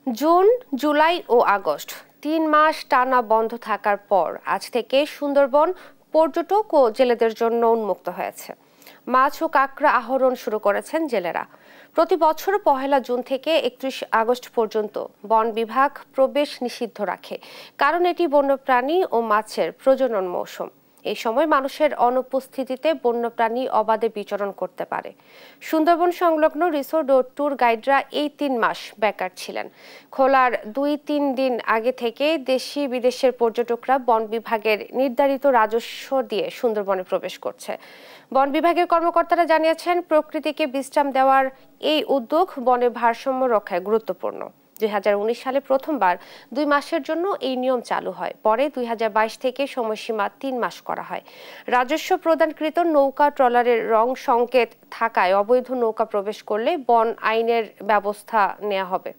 June, July ও August ৩ মাস টানা বন্ধ থাকার পর আজ থেকে সুন্দরবন পর্যটক ও জেলেদের জন্য উন্মুক্ত হয়েছে। মাছ ও কাঁকড়া আহরণ শুরু করেছেন জেলেরা। প্রতি বছর ১ জুন থেকে ৩১ আগস্ট পর্যন্ত বন বিভাগ প্রবেশ নিষিদ্ধ রাখে, কারণ এটি বন্যপ্রাণী ও মাছের প্রজনন মৌসুম। এই সময় মানুষের অনুপস্থিতিতে বন্যপ্রাণী অবাধে বিচরণ করতে পারে। সুন্দরবন সংলগ্ন রিসোর্ট ও ট্যুর গাইডরা এই ৩ মাস বেকার ছিলেন। খোলার ২-৩ দিন আগে থেকে দেশি বিদেশের পর্যটকরা বন বিভাগের নির্ধারিত রাজস্ব দিয়ে সুন্দরবনে প্রবেশ করছে। বন বিভাগের কর্মকর্তারা জানিয়েছেন, প্রকৃতিকে বিশ্রাম দেওয়ার এই উদ্যোগ বনের ভারসাম্য রক্ষায় গুরুত্বপূর্ণ। ২০১৯ সালে প্রথমবার ২ মাসের জন্য এই নিয়ম চালু হয়। পরে ২০২২ থেকে সময়সীমা ৩ মাস করা হয়। রাজস্ব প্রদানকৃত নৌকা ট্রলারের রং সংকেত থাকায় অবৈধ নৌকা প্রবেশ করলে বন আইনের ব্যবস্থা নেওয়া হবে।